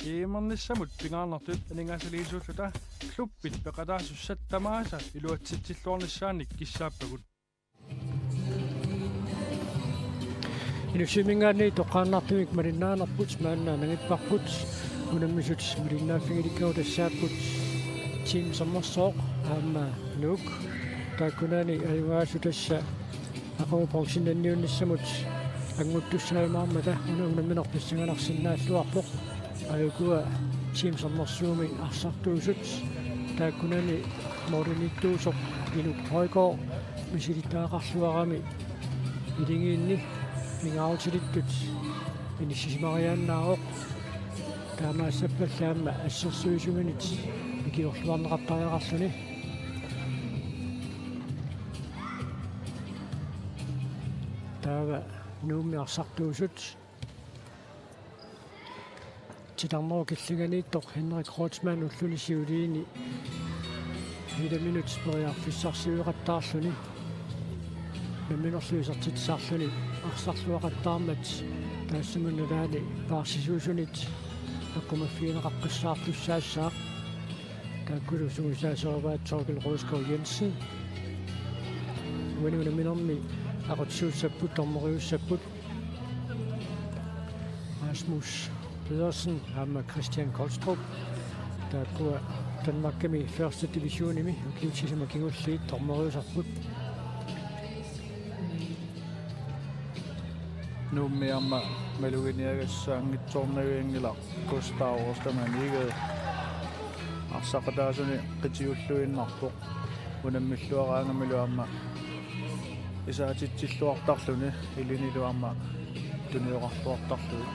Iimernissамут пингааннартут анингаасалиисууллута клуппит пеқатаасуссаттамааса илуатситсиллуорнissaанник киссааппагут Illusimingaani toqaannartumik malinnaanarput maannaa nangipparput unammisut malinnaaffigilikkagu tassaapput team sommersooq aamma nuuk taakkunaani alivaassu tassa aqumu proxinanniunnissamut anguttussaaimaammata unamminerpissanganarsinnaalluarpoq ayukua team sommersuumi arsartuusut taakkunaani morlinittuusoq inuk Højgaard misilittaaqarluarami ilingiinni mingautilittut inissisimaриааннаароq таамаассаппаллаама ассерсуисуганит икиорлуарнеқартариақарлуни таава нуумиарсартуусут титарнеру киллиганииттоқ Henrik Kreutzmann уллунисиулиини 4 минут периарфиссарсиуеқаттаарлуни наминерлуисартитсаарлуни арсарлуақаттаармат таассамунналаани паарсисуусунит аққумаффиинеқаққиссаартуссаассаа тааккулусуусаасороваат Torkel Rosgaard Jensen уанунаминерми ақутсууссаппут тормориуссаппут Rasmus Pedersen аама Christian Kolstrup тааккуа Danmarkami første divisionimi уклиутсисама кигуллиит тормориусарпут нууммиарма малугиниагасsaангитсоорнагиангила Gustav Ostermann игэ арсақатаасуни қитиуллуиннарпоқ унаммиллуараангамилуарма исаатитсиллуартарлуни илинилуарма туниоқарлуартарлуи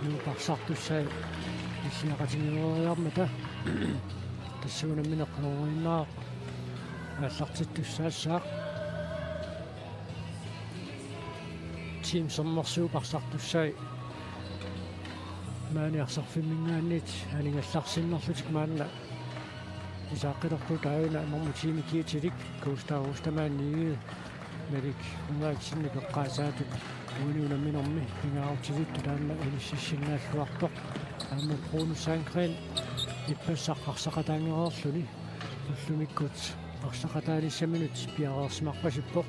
нуупарсартуссаа иллиақатингиуариармата тассуунамминеққнеруиннаа ааллартиттуссаассаа team sommersuuparсартуссаа маниарсарфиммингааннит алингалларсиннерлутик маанна исааққилерту таавина нормутими киитилик Gustav Ostermann ниги мерик унгаагсинник эққаасаатут униунамминерми пингаартилитту таанна илиссиссиннааллуартоқ аама Bruno Sandgren иппассаққарсақатаангереерлуни уллумиккут арсақатаалиссаминут пиареерсимарпасиппоқ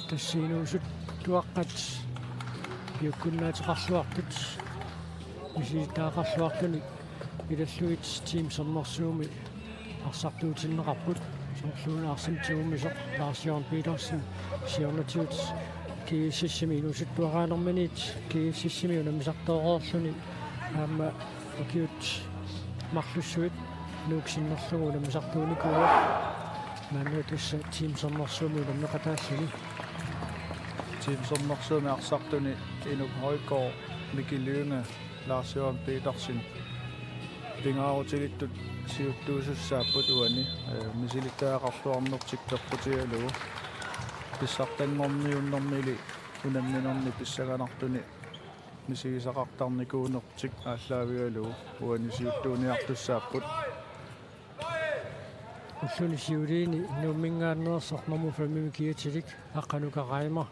тассиинуусут туаққат юккуннаатеқарлуартут мисилитаақарлуартуни илаллуит team sommersuumi арсартуутиннеқарпут сорлуунаарсимтигуммисоқ Lars Jørgen Petersen сиорнатиут кииссими инусуттуараанерманит кииссими унамисартоореерлуни аама окиут марлуссуит нууксиннерлугу унамисартууникуа маннутусса team sommersuumi унамеқатааллуни team sommersuumi арсартуни Inuk Højgaard Mikkel Lyngge Lars Jørgen Petersen пингаarutilittut siuttuusussaapпут уани мисилиттаақарлуарнертикперпутиалугу писсартангорниуннэрмили унамминерни писсаганартуни мисигисақартарникуунертик ааллаавиалугу уани сиуттууниартуссааппут уллуни сиулиини нууммингааннерсорнэрму фамими киатилик аққанукарайма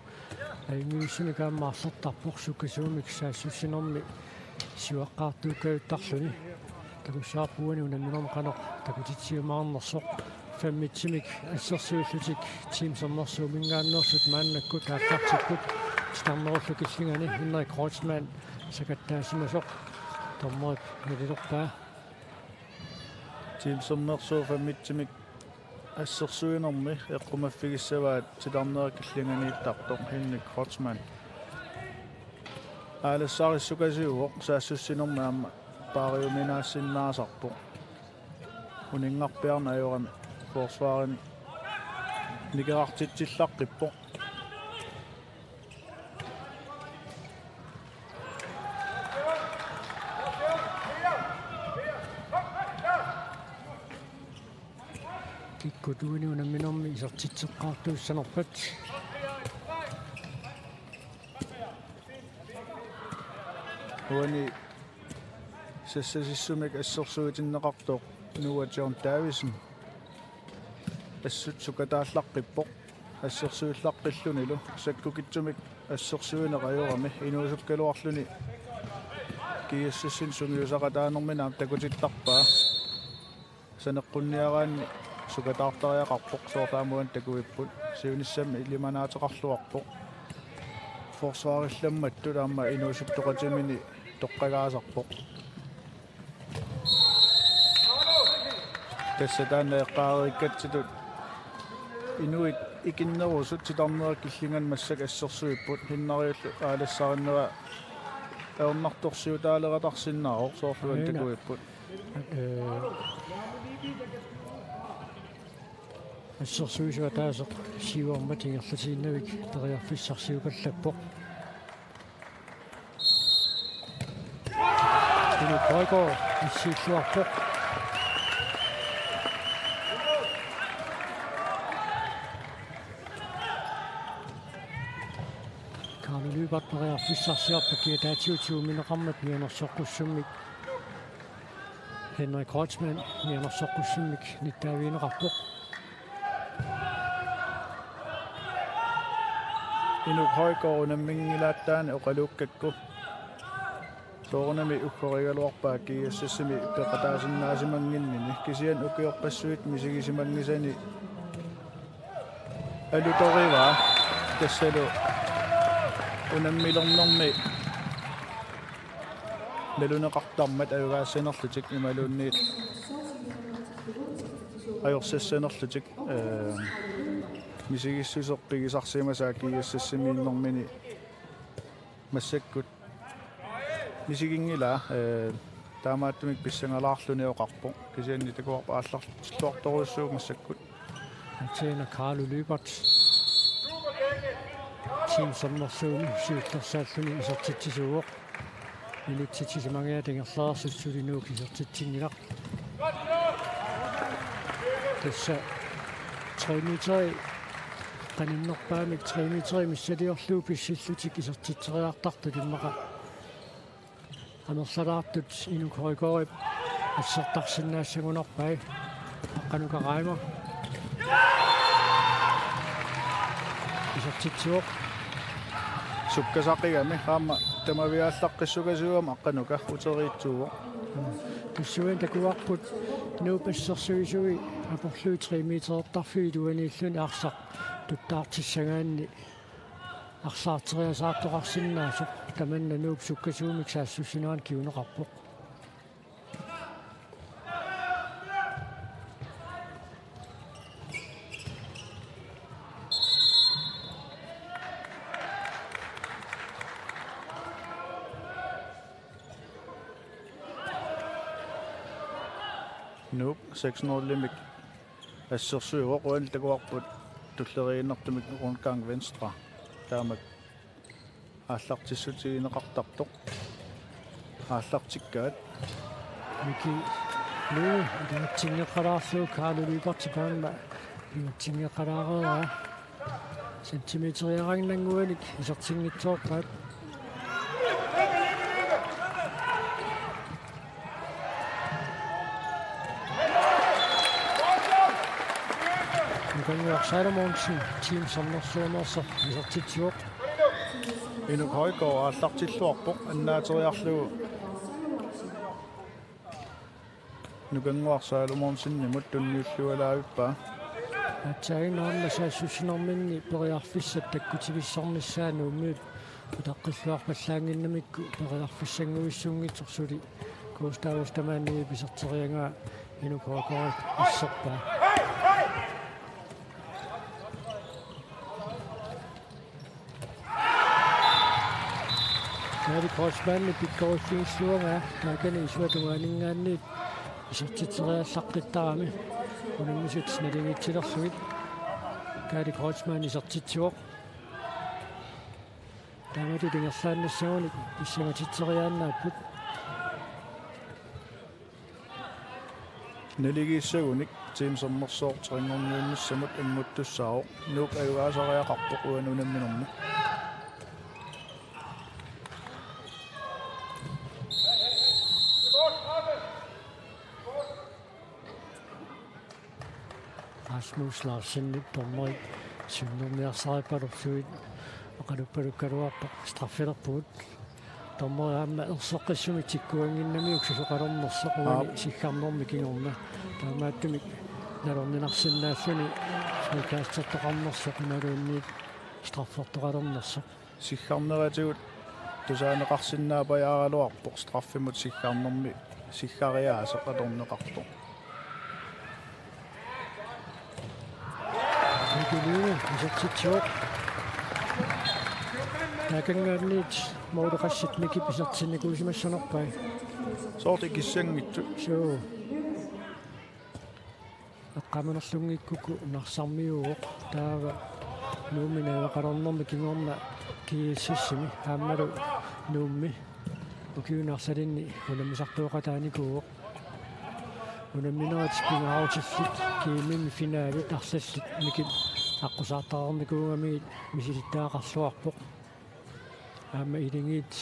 аймиуссуни каамаарлартарпоқ суккасуумик саассуссинерми сиуаққаартууккаюттарлуни такусаапуани унамминерм қанеқ такутитсиумаарнерсоқ фаммитсимик ассерсиуллутик team sommersuumingaanнерсут мааннаккут ааллартиккут старнеруллу киллингани Henrik Kreutzmann сакаттаасимасоқ торморип налилерпаа team sommersuu фаммитсимик ассерсуинерми эққумаффигиссаваат тиларнера киллинганииттартоқ Henrik Kreutzmann аалассаариссукасиуоқ саассуссинерми аама паариуминаассиннаасарпоқ унингарпиарна ajorami forsvaaren никерартитсиллаққиппоқ киккутуини унамминерми исертитсеққартууссанерпат уани сассасиссумик ассерсуитиннеқартоқ нуа Джон Дависон ассутсукатааллаққиппоқ ассерсуиллаққиллунилу саккукитсумик ассерсуинеқаюрами инуусуккалуарлуни киассассин сумиусақатаанерминаам такутиттарпаа санеққунниараанни сукатаартариақарпоқ соорлаамуан такуиппут сиуниссами илиманаатеқарлуарпоқ форсварилламматту таама инуусуктоқатимини тоққагаасарпоқ тассатаана эққаариккатситут инуит икиннерусут ситарнераккиллинган массак ассерсуиппут хиннариуллу аалассариннера аернарторсиутаалератарсиннаароо соорлуан такуиппут ассерсуисуа таасеқ сиуарма тингерлатииннавик периарфиссарсиукаллаппоқ ину пойко иссииллуарпоқ Lybat perriarfissarsiarpakkia taatiutiumineqarmat mianersoqqussummik Henrik Kreutzmann mianersoqqussummik nittaaviineqarpoq Inuk Højgaard nammingilaataani oqaluukkakku soornami ukkorigaluarpaakki assassimi peqataasinnaasimanginnini kisian ukiorpassuit misigisimangisani alutoriva tassalu unammilernermi naluneqartarmat ajugaassanerlutik imaluunniit ajorsassaanerlutik мисигиссусерпигисарсимасааки иассассимииннэрмини массаккут мисигингила таамааттумик писсангалаарлунеоқарпо кисианни такуарпа аалларлуарторуссуу массаккут Antena Carlo Lybert team sommersuumi siutllersaalluni isortitsisuuq inutsitisimangiatingерлаарsussuli isortitsinngilaq tassa 3 meter qaninnerpaamik 3 meter missaliorluu pissillutik isortiteriartartu timmaqa anersalaartut inukorikorip assertarsinnaassagунarpai aqqanukaraima isortitsuoq sukkasaqigami qaama tamaviaallaqqissukasuuama aqqanuka uteriitsuuq tussuen takuarput nuupassersuisui aporluu 3 metertarfui tuaniilluni arsaq tuttaartissagaanni arsaarteriasaartoqarsinnaasoq tamanna nuup sukkasuumik saassussinuan kiuneqarpoq Nuuk 6-0-limik assersuuq uan takuarput tulleriinnertumik rungang venstre taamak aallartissutigineqartartoq aallartikkaat miki nu tingeqalaarluu Carlo Lybert paamma tingeqalaareera sentimeteriarangnanguanik isortinngitsoorpaat Salomonsen team sommersuunerser isortitsuoq Inuk Højgaard aallartilluarpoq annaateriarluu nukanguarsaalumoorsinnimut tunniullualaavippa atsainaarma saassussinerminni periarfissat takkutivissornissaanu utaqqilluarpallaanginnamikku periarfissanguissuungitsorsuli kuustaaustamaanni piserteriangaa Inuk Højgaard isserpaa Henrik Kreutzmann pikkoriffingsluunga nakani isuatuganingaanni isortiteriallaqqittarami unimmisut nalingitsilerlugit Henrik Kreutzmann isortitsuoq tamatu tingerlaannassagunik issangatiteriaannaapput naligiissagunik team sommersoorterinngorniunnissamut immuttussaaroq nuuk ajugaasariaqarpoq uanunamminermi Rasmus Larsen tommeri synnerniarsaripalursuit aqaluppalukaluarpa straffelerput tommeriaamma ersoqqissumi tikkuanginnami uksusoqalornersoquvani siggarnormi kingorna taamaattumi nalorninarsinnaalluni frikaastertoqarnersoq naluunniit straffertoqalornersoq сиггарнератигут тусаанеқарсиннаапаяаралуарпоқ страффимут сиггарнэрми сиггариаасеқ аторнеқарпоқ Никулуи исертитсуоқ такангаанниит моодеқассит микиписертинникуусимассанерпай соорти киссангитсу суу аққаманерлунгиккуку нарсармиуоқ таава нууминавеқалорнэрми кингорна кииссиссими ааммалу нуумми укиунарсалинни уламисартуоқатааникуоқ унамминерат пингаутиллит киимими финаали тарсаллит микит аққусаартаарникуугами мисилиттаақарлуарпоқ аама илингиит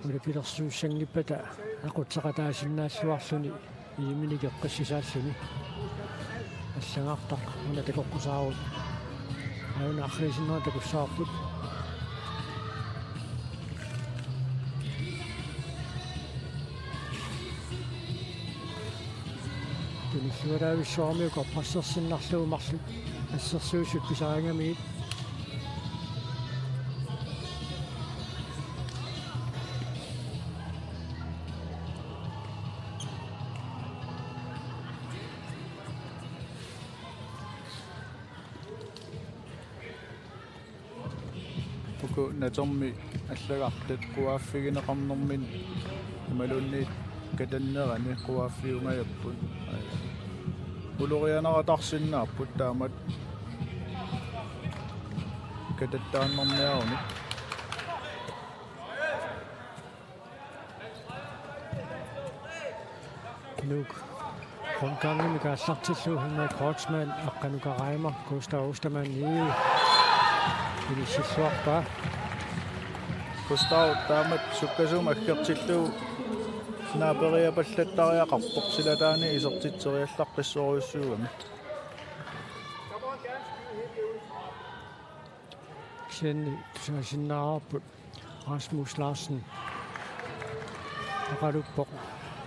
улапилерсууссангиппата ақутсеқатаасиннааллуарлуни ииминигеққиссисааллуни аллагаартақ уна такоққусаарут ауна ахрисиннаа такуссаарпут туниллуалаависсуармиуко пассерсиннарлуумарлу ассерсуусут писаангамиит puku natormi аллагартат куааффигинеқарнэрмин ималуунниит катаннерани куааффиунгаяппут улорианаратарсиннааппут таамат кататтааннэрниаруни нук хонкангми кааллартиллуу хуннаа коучман аққанукараймар Густав Остаман илиссуарпаа Густав таамат суккасума аккертиллуу наапериапаллаттариақарпоқ силатаани исертитсериаллаққиссориуссуугами ксенни тусаасиннаарпут Rasmus Larsen ақалуппоқ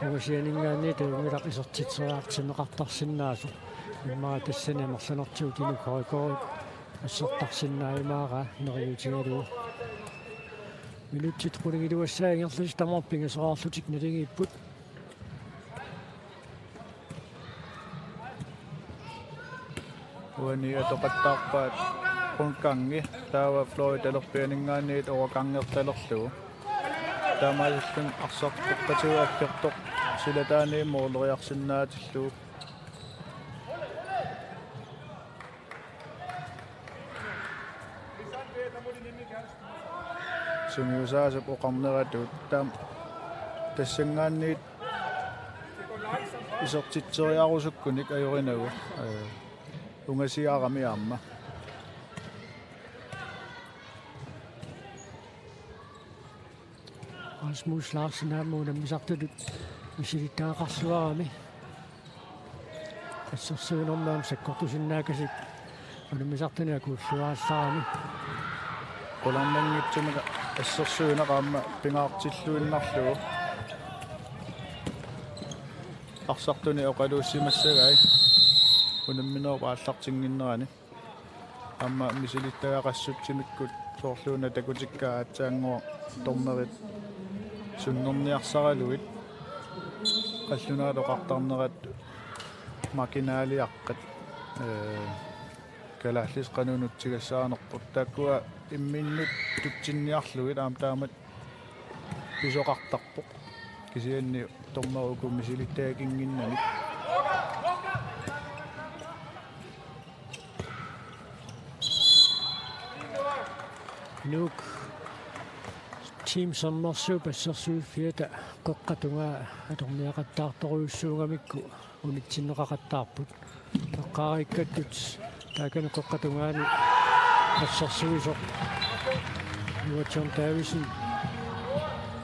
угасианингаани туумилақ исертитсериартинеқартарсинаасу иммаа тассани амерланертиу кинукорикори ассертарсиннааймаара нериутигалуу минуттит қулигилуассаагерлус тамарпингасораарлутик налигииппут уани атоқаттаарпаат қунканги таава флорида-лерпианингаанниит оракангерталерлугу таамааллун арсартоққатуааккертоқ силатаани моолериарсиннаатиллугу сумиусаасап оқарнератут таам тассангаанниит исертитсериарусуккуник ajorinagu унгасиаарами аама Rasmus Larsen аамуна мисартулут мисилиттаақарлуарами ассерсуунэрнаам саккортусиннаакасик унамисартаниакууллуааллаарами қоларнангитсумага ассерсуунеқаама пингаартиллуиннарлугу арсартуни оқалууссимассагай унамминерпа аллартингиннерани амма мисилиттаақассутсимиккут соорлууна такутиккаа атсаангуа торнерит суннерниарсаралуит қаллунаалоқартарнерат макинаалиаққат калааллис канунутсигассаанерпут тааккуа имминнут тутсинниарлугит аам таамат писоқартарпоқ кисианни торнеруку мисилиттаагингиннами нук team sommersuupassersuuffiata qoqqatungaa atorniaqattaartoruussuungamikku unitsinneqaqattaarput taqqaarikkatut taakanu qoqqatungaani assersuisoq Joachim Davidsen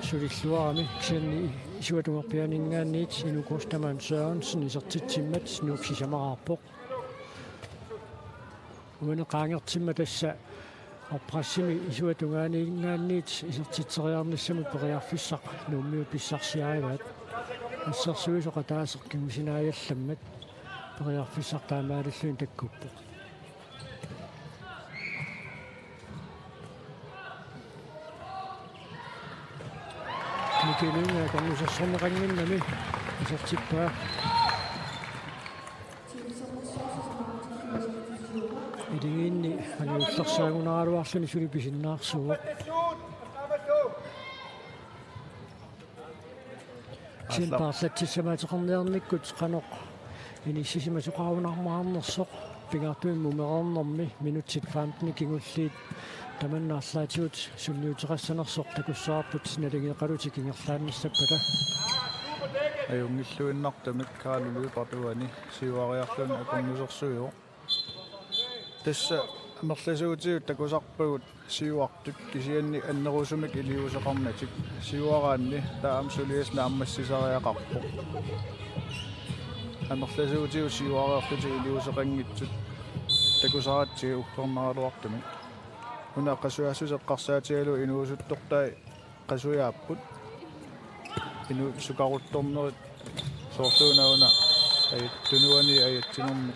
sulilluarami ksanni isuatungerpianingaanniit Inu Kostaman Sørensen isertitsimmat nuuksisamaarpoq Uaneqaangertimma tassa arprassimi isuatungaaniingaanniit isertitseriarnissamu periarfissaq nuummiu pissarsiarivaat ассерсуисоqa таасеқкимусинааялламмат периарфиссартаамааллуин таккуппо никелинга камусерсорнеқангиннами исертиппаа идигинни алиуллерсаагунааралуарлуни сулиписиннаарсуо симпаарлатсисамаатеқарниарниккут қаноқ иниссисимасоқарунармаарнерсоқ пигаартуин мумеқарнэрми минутсит 15 кингуллиит таманнаарлаатиут сулниутеқассанерсоқ такуссаарпут налигиеқалути кингерлаанниссаппата аюнгиллуиннартамик каалулуи партуани сиуариарлуни акорнусерсуйо тасса амерласуутиут такусарпагут сиуартут кисианни аннерусумик илиусеқарнатик сиуараанни таам сулиасна аммассисариақарпо амерласуутиу сиуариарлути илиусеқангитсут такусаратсиги уккорнаралуартами уна қасуассусеққарсаатигалу инуусуттортаа қасуяаппут ину сукарутторнерит соорлуунауна тунуани аятсинерми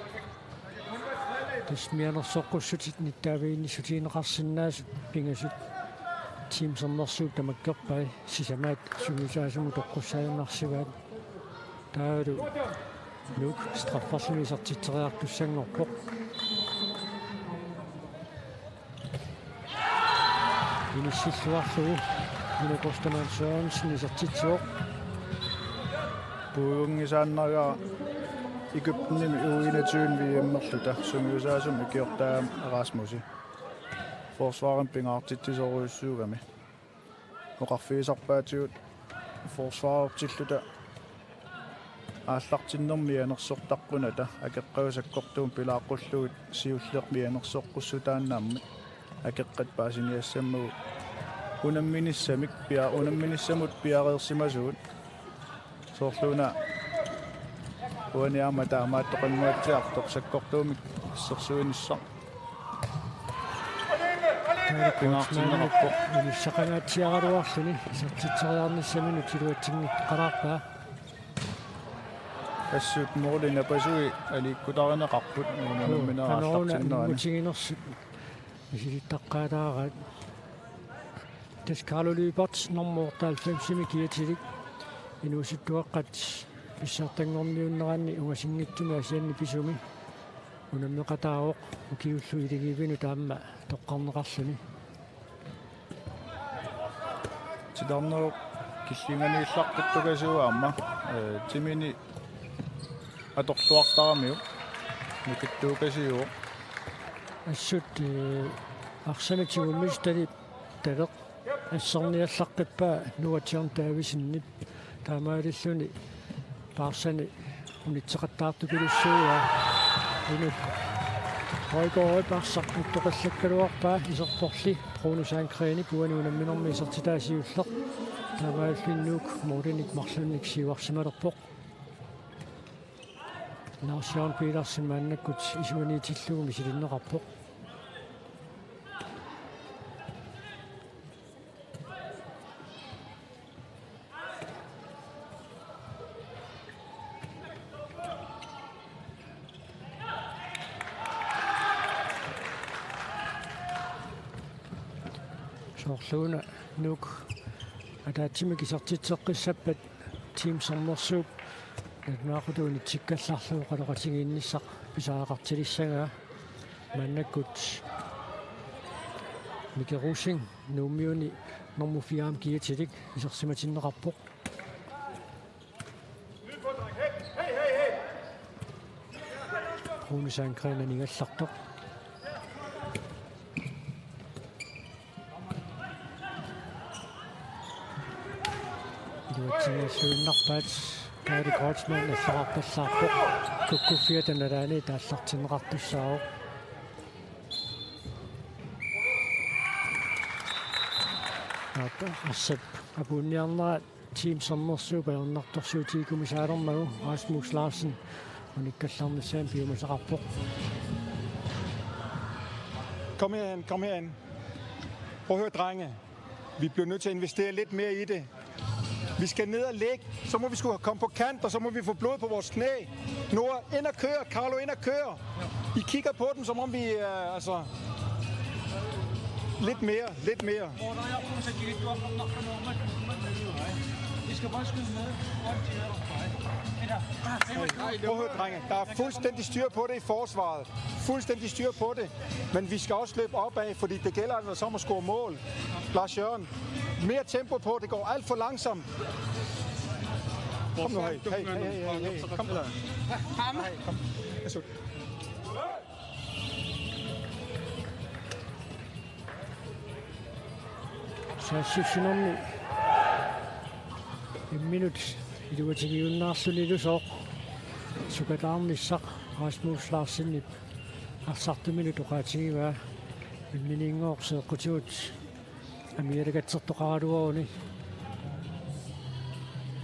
тусмианерсоққуссутит ниттаавиинни сутиинеқарсинаасут пингасут тимсернерсуут тамаккерпай сисамаат сумисаасуму тоққуссааюнарсиваат таалу нук страффарлуисартитсериартуссангорпоқ иниссиллуарлугу минекостамаансуарнсни сартитсуоқ пуунгисааннага Egyptenimi uinatuun viimmerluta sumiusaasum ikiortaam Erasmusi forsvaren pingaartittisoruissuugami oqarfiisarpaatiut forsvaartilluta ааллартиннэрми анерсортаққуната акеққавасаккортуун пилааққуллуут сиуллерми анерсоққуссутааннааммат акеққат паасиниассаммагу унамминиссамик пиа унамминиссамут пиареерсимасуут соорлуна уаниарма таамааттоқаннуатсиартоқ саккортуумик иссерсуинissaq пингаартиннерпо илиссақанаатсиагалуарлуни сертитсериарниссамину тилуатсингит қараарпаа ассуут моолина пасуи аликкутаринеқарпут нунамминарааллартиннерани мутигинерсут исилиттаққаатаараат таскаалулуипарт нормуортаал 50 киатилик инуусуттуаққат писсартангорниуннераанни угасингиттуми асианни писуми унаммеқатаавоқ укиуллу илигивину таамма тоққарнеқарлуни тидарнерук киллинганиилларпуттугасуаама тимини аторлуартарамиу микиттуукасиуо ассут арсаматигуммис тали талеқ ассорниаллаққиппаа нуатсиарнтаависиннип таамаалиллуни паарсани унитсеқаттаартукилуссууа инут хойгоо парсаққут тоқаллаккалуарпаа исерпорли пронусаанкреани пуани унамминерми исертитаасиуллеқ таамааллиннуук мооденик марлунник сиуарсималерпоқ наасиан пиларсимааннаккут исуанитиллугуми силиннеқарпоқ соорлууна нук атаатимик исертитсеққиссаппат тимсернерсууп наақутуни тиккалларлуу қалоқатигиинниссақ писаақартилиссагаа маннаккут микерусин нууммиуни нормуфиаам киатилик исерсиматиннеқарпоқ хунусаанкрeenaniгаллартоқ дуатсинассуиннарпаат таали коочман аллараппаллаарпоқ куккуффиатаналаани тааллартинеқартуссаау ассап апунниарнера тимсернерсуу паернарторсуутигумисаалермагу Rasmus Larsen униккаллаарнissaam пиумасақарпоқ Kom herind. Prøv at høre, drenge. Vi bliver nødt til at investere lidt mere i det. Vi skal ned og ligge, så må vi skulle komme på kant, og så må vi få blod på vores knæ. Nora, ind og køre. Carlo, ind og køre. I kigger på dem, som om vi altså... Lidt mere. Prøv at høre, drenge. Der er fuldstændig styr på det i forsvaret. Fuldstændig styr på det. Men vi skal også løbe opad, fordi det gælder altså om at score mål. Lars Jørgen, mere tempo på. Det går alt for langsomt. Kom nu, hey. Kom. Kom. Sassusinonni 1 minut iluatigiunnaarsunillusoq sukataarnissaq Rasmus Larsen арсарту минуту qaatigiva имминингоорсеэккутигут амиалакатсертоqarалуоруни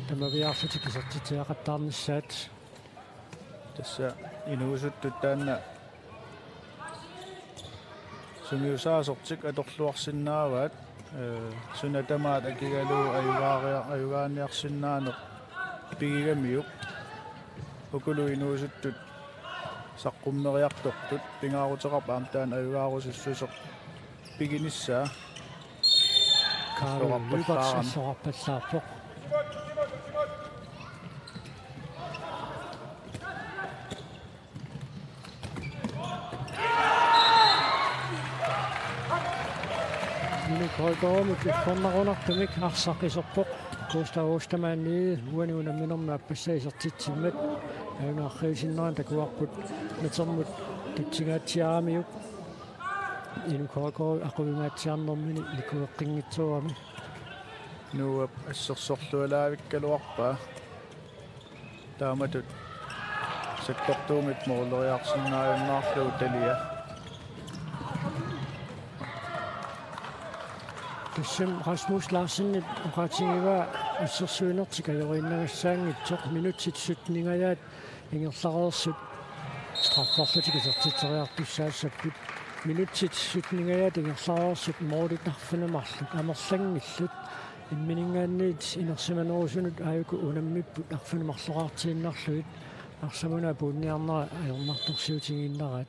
тамавиарсути кисартитиақаттаарнissaat Tässä inuusuttut taanna sumiusaasortik atorluarsinnaavaat sunatamaat akigaluu ayugaaniarsinnaaneq pigigamiuq ukulu inuusuttut saqqumneriartortut pingaaruteqarpaam taan ayugaarusussusoq piginissaa kaaluuparsorpallaarpoq Kolgormut kornarunartumik arsaqisorpoq kuustauustamaanniidi uaniunamminormaappassaisertitsimmat aunаарriusinneraan takuarput natermut tatsigaatiaamiuk inu kolgor aquvimaatiarnermini likueqqinngitsuarami nuup assersorlualaavikkaluarpaa taamatut sakkortuumit moorleriarsinnaajunnaarluu talia Sim Rasmus Larsen oqaatigiva assersuinertikajoriinnagassaangitsoq minutsit sutningajaat ingerlareersut straffarlutikisertiteriartussaassapпут minutsit sutningajaat ingerlareersut moorlinarfunamarluk amerlangillut imminingaanniit inersimanerusunut aayuku unammipput arfunamarloqaartiinnarluit arsamuna puunniarnera ajornartorsiutiginnaraat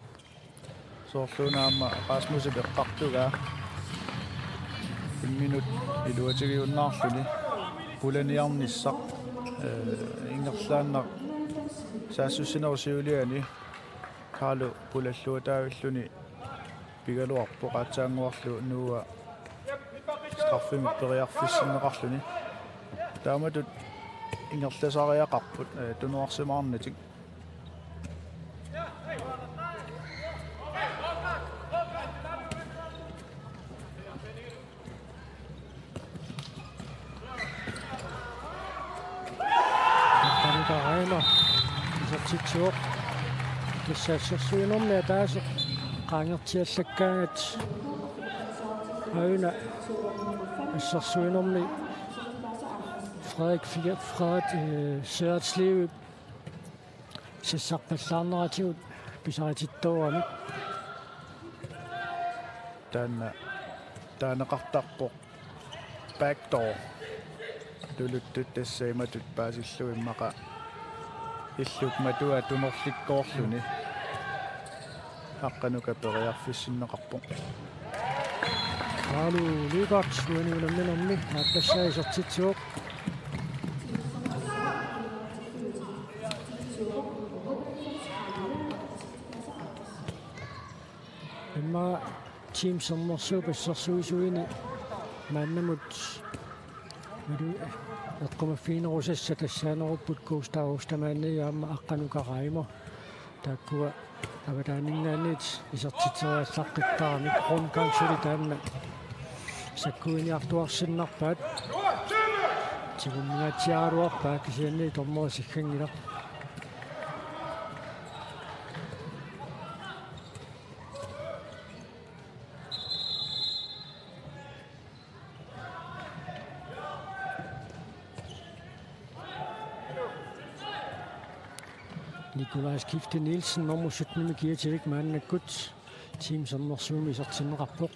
soorluunaamma Rasmusip eqqartugaa minut iluatigiunnaarluni pulaniarnissaq ingerlaannar saassussinerusiuliani Carlo pulalluutaavilluni pigaluarpoq aatsaanguarlu nuua straffimik periarfissinneqarluni taamatut ingerlasariaqarput tunuarsimaarnatik Titsuoq kissaassерсуинэрмиа таасеq qaangertiallakkaangat auna assерсуинэрми Frederik Søretsliv sissarpallaarneratigut pisaritittuarami taaneqartarpoq backdoor tuluttut tassaimatut paasilluimmaqa illuk matua tunerlikkoorluni haqqanuka periarfissinneqarpoq Carlo Lugart uaniunamminermi aappassaaisertitsuoq imma teamsernersuup assersuisuini maannamut eqqumaffiinerusassa tassaanerupput kuustauustamaanniaamma aqqanukaraimo taakkua avataanningaanniit isertiteriallaqqittarami qronkansuli taanna sakkuiniartuarsinnarpaat tigunnigaatiaaruarpaa kisianni tormorisiggangila Nikolaj Skifte Nielsen nummer 17 med giver til ikke manden gut team sommersuumi sortinneqarpoq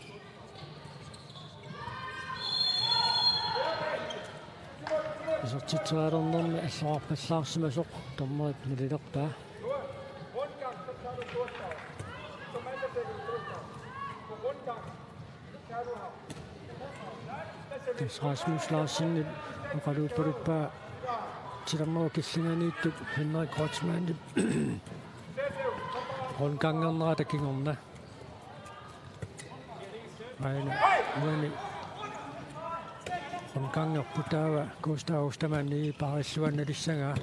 isartitsualornermi аллоқарпаллаарсимасоқ томмерит нилилерпаа Rasmus Larsen uqaluupparuppa tilernerua killunganiittut Henrik Kreutzmann Rongangernerata takingorna aina uani Rongangerputaawa Gustav Ostermanni parilluannalissangaa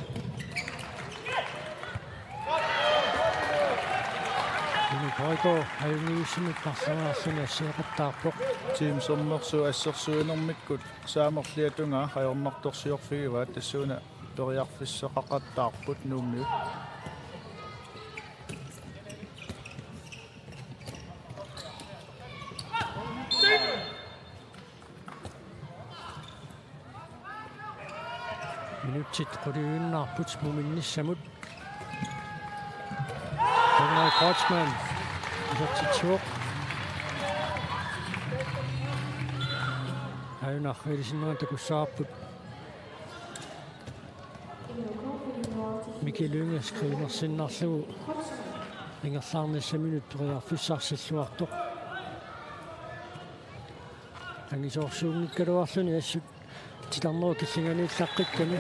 Koiko ajungiussimik parsangaarluni assiaqattaarpoq team sommersu assersuinermikkut saamerliatunga ajornartorsiorfigivaat tassuuna periarfisseqaqattaarput nuummiu minutsit quliuinnaarput muminnissamut Henrik Kreutzmann isartitsuoq ajunarriilisinnerata kussaarput Mikkel Lynge skriinersinnarlugu ingerlaarnissaminut periarfissarsilluartoq angisoorsuunnikkaluarluni assut tilarnerua killinganiillaqqikkami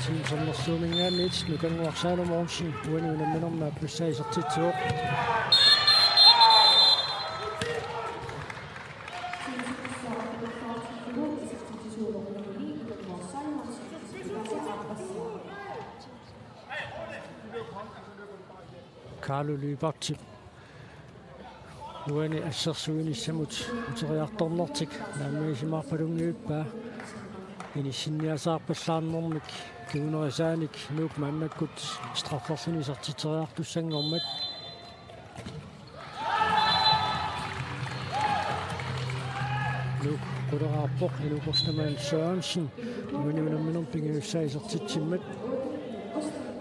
team sommersuumingaanniit nukanguarsaalumoorsin uanuunamminermaa plussaisertitsuoq Carlo Lybertip uani assersuinissamut uteriartornertik naammiisimaarpalungiuppaa inissinniasaarpallaarnermik kiunerisaanik nuuk mammakkut strafferlunisartiteriartussanngormat nuuk quleraarpoq ilukorstamaan Sørensen uaniunamminerpingiussaisertitsimmat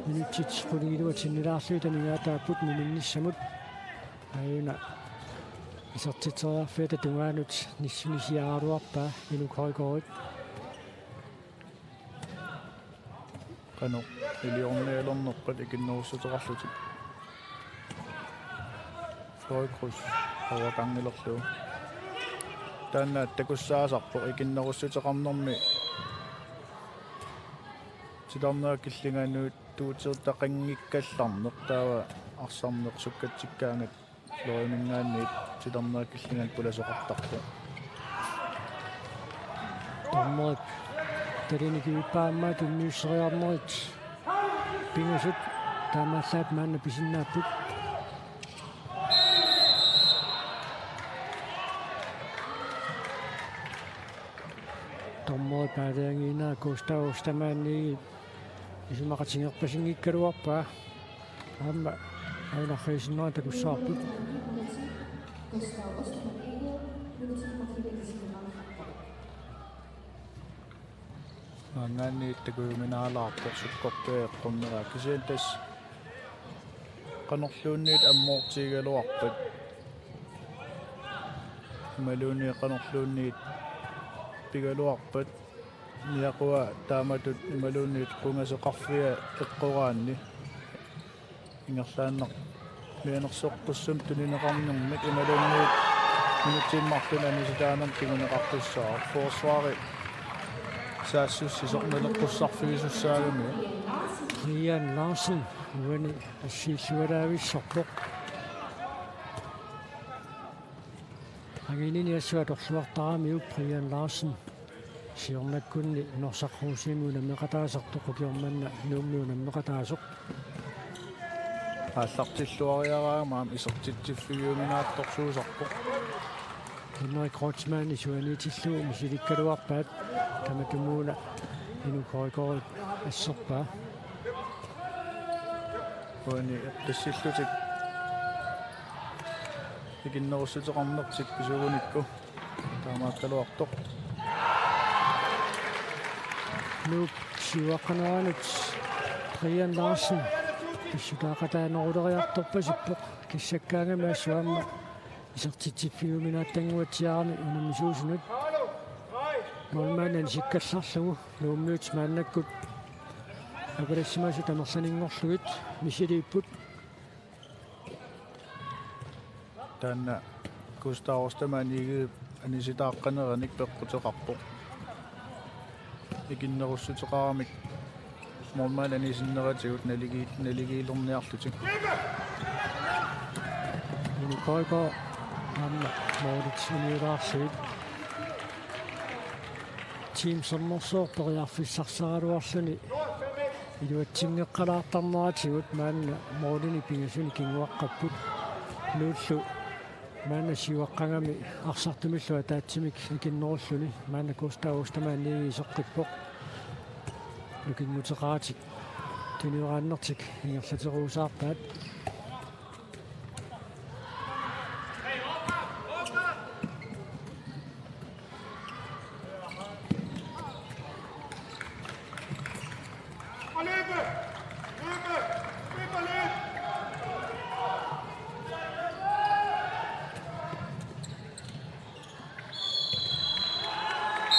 minutsit quligiluatinnilaarluitamigaataaput muminnissamut ajuna isartiteriarfiata tungaanut nissunisiaaruarpaa ilukorikorit qano iliornialernerpat ikinnerussuteraarlutik Florikrus awaqangilerlu taannaat takussaasarpoq ikinnerussutеқарнэрми tilarnera killinganuut tuutertaqanngikkallarneq taava арсарнеқ суккатсиккаангат лоримингаанниит tilarnera killingan pulasoqartarpu Tommerip talinikuippaammaa tunniusseriarnerit pingusut taamaallaat maanna pisinnaapпут Tommerip aaliangiinaa Gustav Ostermanni isumaqatingerpasinngikkaluarpaa aamma ajunarriisinnerata kussaarput ngaanniit takuuminaalaarpoq sukkorpeeqqorneraa kisiintas qanorluunniit ammoortiigaluarpat maluuni qanorluunniit pigaluarpat niaqua taamatut imaluunniit qungaseqarfia eqqoraanni ingerlaanneq mianersoqqussum tunineqarnermik imaluunniit minuttiimmartunani sitaanerm tinguneqartussaa forsvaari saassуссисорнелеққуссарфигисуссаагами Brian Larsen uani ассииллуалаависсорпоқ агинини ассуаторлуартарамиуп Brian Larsen сиорнаккунни норсаққуусимуна меқатаасартоқукиорманна нууммиуна меқатаасоқ ааллартиллуариараамаам исертитсиффигиуминаатторсуусарпоқ Henrik Kreutzmann isuaniitilluu misilikkaluarpaat tamatumuuna inukorikorip asserpaa уани тассиллутик икиннерусутеқарнертик писугуникку таамааккалуартоқ nuuk siuаққануанут Brian Larsen писсутаақатаанерулериарторпасиппоқ киссаккаангамаассуамма исертитсиффигуминааттангуатсиарами унамисуусинут нормаанан сиккалларлугу нууммиут мааннаккут апарассимасу тамерланингорлугит мисилииппут таанна кустаорстамааниги аниситааққанераник пеққутеқарпоқ икиннеруссутеқарамик нормаан анисиннератигут налигиилерниарлутик уникойко амма моодитсуниулаарсуит тим соммерсоорпериарфиссарсаралуарлуни илуатсингеққалаартарнаратигут маанна моодини пингасуни кингуаққаппут нууллу маанна сиуаққангами арсартумиллуа таатсимик икиннеруллуни маанна кустаустамаанниги исоққиппоқ лукингутеқаатик туниурааннертик ингерлатеруусаарпаат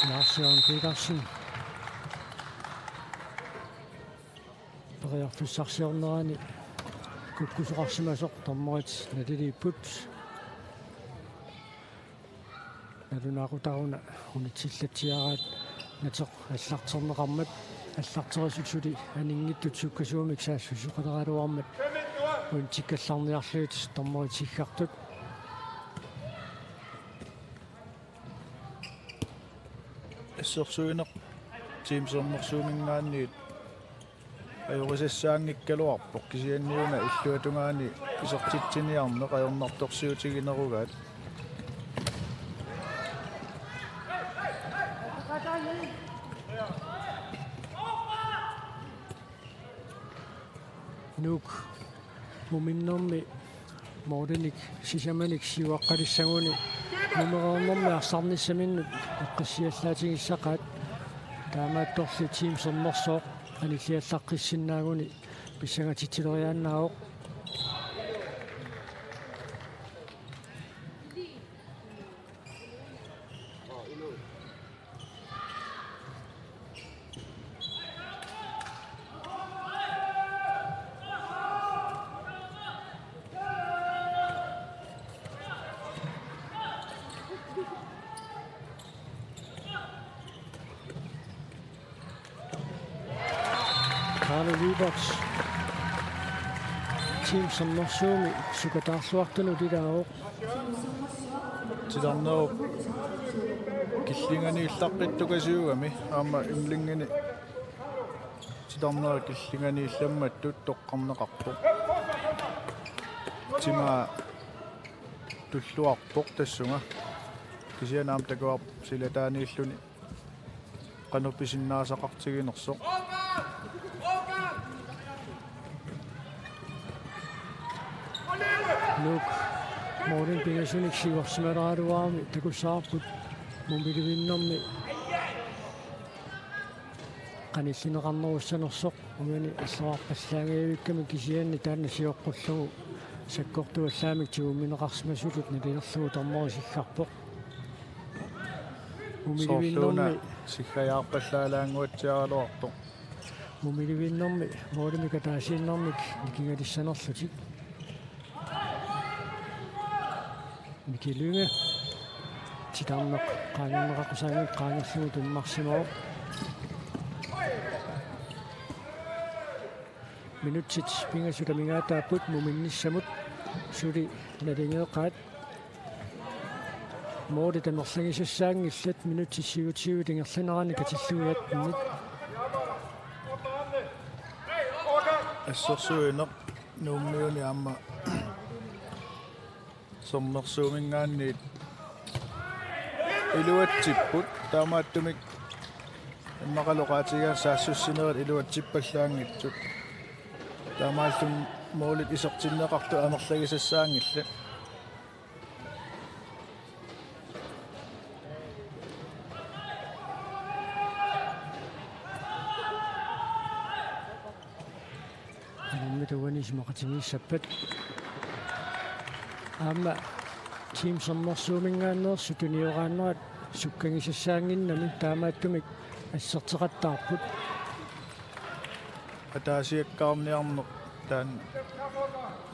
Lars-Jørgen Petersen periarfissarsiornerani kukkusoqarsimasoq tormorit natiliipput nalunaaqutaaruna unitsillattiaraat nateq аллартернеқармат аллартерисутсули анингиттут суккасуумик саассусуқалераалуармат унтиккалларниарлуит tormorit сиггартут ассерсуинеқ тимсернерсуумингаанниит ajorисассаангиккалуарпоқ кисианниуна иллуатунгаани исертитсиниарнеқ ajornartorsiutigинеругаат нук муминнэрми мооденик сисаманик сиуаққалиссагуни нумераернэрми арсарниссаминнут эққиссиаллаатигиссақаат таамаатторли тимсернерсоо аниллиаллаққиссиннаагуни писсагатитсилериааннаавоқ Carlo Lyberts тимсернерсууми сукатаарлуартану тилааоқ тиларнеруп киллингани иллаққиттукасиугами аама имлингани тиларнеру киллингани илламматтут тоққарнеқарпоқ тима туллуарпоқ тассунга кисианаам такуар силатаанииллуни канупписиннаасақартигинерсоқ нук моорин пигасуник сиуарсималаарауарми такуссаарпут мумбиливиннэрми каниллинеқарнеруссанерсоқ угани аллаварпаллаагиавикками кисианни таанна сиоққуллугу саккортуаллаамик тигумминеқарсимасулут налилерлугу торморисиггарпоқ мумиливиннэрми сиккаяарпаллаалаангуатсиаралуарто мумиливиннэрми моорими катаасииннэрмик никингалиссанерлутик Mikkelynge титарнеқ qaangerneqaqusaagiik qaangerlugu tummarsimoo минутсит пингасутамигаатааппут муминниссамут сули налингеэқаат моodi тамерлангисассаангиллат минутсиссигутсиуи тингерланерани катиллуиаттнит ассерсуинеқ нууммиуни аама соммерсуумингаанниит илуатсиппут таамааттумик иммақалоқаатигаа саассуссинерит илуатсиппаллаангитсут таамааллум моолит исертиннеқарту амерлагисассаангилла tuani simaqatigiissappat aama team sammersuumingaanneersu tunioraanerat sukkangisassaanginnami taamaattumik asserteqattaarput атаасиаккаарниарнеқ таан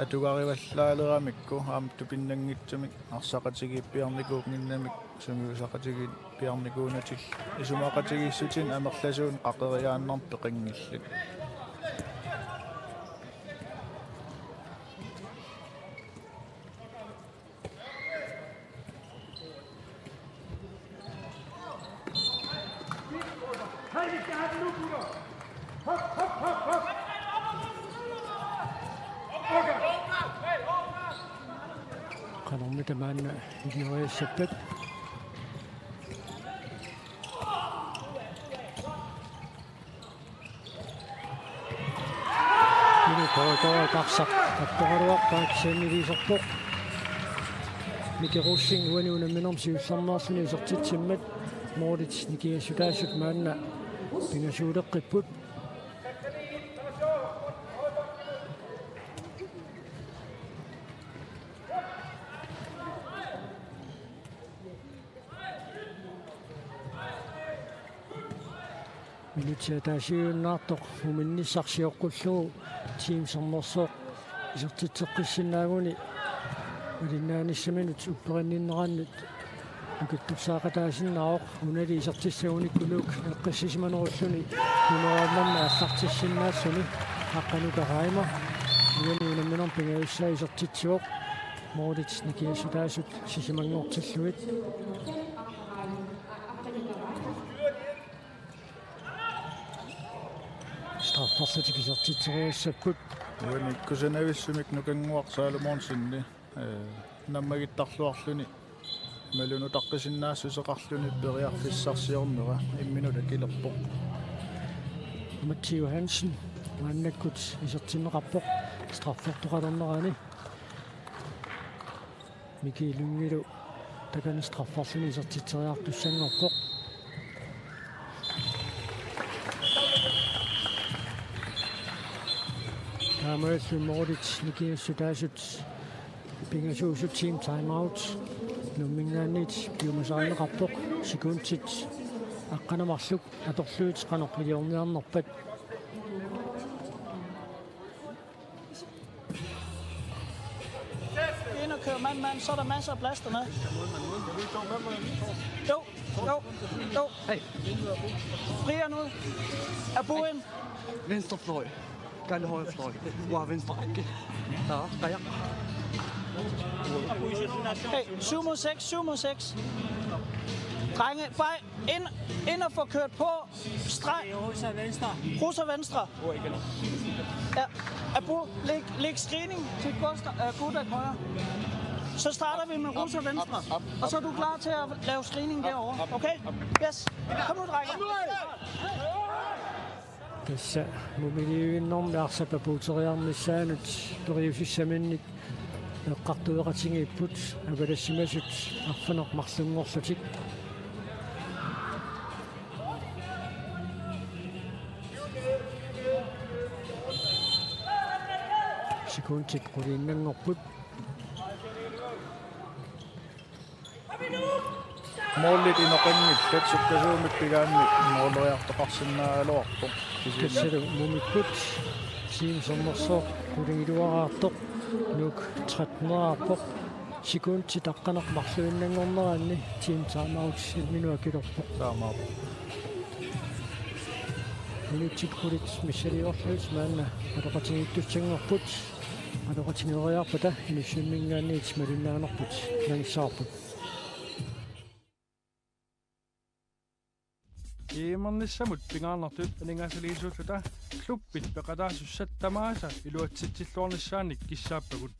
атугариваллаалерамикку аамту пиннангитсумик арсақатигиппиарникуугниннамик сумиусақатиги пиарникуунатил исумақатигиссутин амерласуун қақериааннарм пеқингиллик qanormita maanna ilioriassappat ini korridor qarsaq tappaqaluarpaat saaniliiserpoq mikerussing uaniunamminerm siullarnaarluni isertitsimmat moorlit nikiassutaasut maanna pingasuuleqqipput minutiataasiuunnaartoq uminnissarsiоққуллугу team sammersoq isertitseqqissinnaaguni ulinnaanисsamинут упперинниннерааннут укиттусаақатаасиннааоқ унали исертиссагуниккулук эққиссисиманеруллуни нунерааннарна аллартиссиннаассуни аққанукараима уани унамминерм пингаюссаа исертитсуоқ моорит никиассутаасут сисимангоортиллуит straffarsatigisartitseriassapпут уаниккусанависсумик нукангуарсаалумоорсинни наммагиттарлуарлуни малуну таққисиннаассусеқарлуни периарфиссарсиорнера имминута килерпоқ Mathieu Hansen мааннаккут исертиннеқарпоқ страффортоқалернерани Mikael Lyngvilu такана страффарлуни исертитсериартуссангорпоқ Kammersu Moritz nikiassutaasut pingasuusut team timeout nummingaannit piumasaaneqarpoq sekuntit aqqanamarluk atorluut qanorligiorniarnerpat ind og kører mand, så er der masser af plads dernede. Jo. Brian ud. Er Boen? Venstre fløj. Gerne højre fløj. Hvor er venstre række? Der er Hey, 7 mod 6. Drenge, bare ind og få kørt på. Streg. Rosa venstre. Ja. Abu, læg screening til Gudak højre. Så starter vi med Rosa venstre. Og så er du klar til at lave screening derovre. Okay? Yes. Kom nu, drenge. tässä mumiliuinnorm aarsappapuuteriarnissaanut periusissamannit eqqartueqatingiipput avalassimasut arfanermarlunngorlutik sekuntik quliinnangorput moollit inoqanngillat sukkasuumik pigaannik mooleriartoqarsinnaaluarpoq kassalu mumikkut siimsornersoq qulingiluaraartoq nuk 13-nerarpoq sekuntit aqqanermarluinnangorneraanni team timeout minuakilorpoq taamaaq minutit qulit missaliorluut maanna aloqatingiittussangorput aloqatingeriarpata inissumingaanniit malunnaanerput nangissaarput Iimernissamut pingaarnertut aningasaliisuuta kluppit peqataasussat tamaasa iluatsitsilluarnissaannik kissaappakut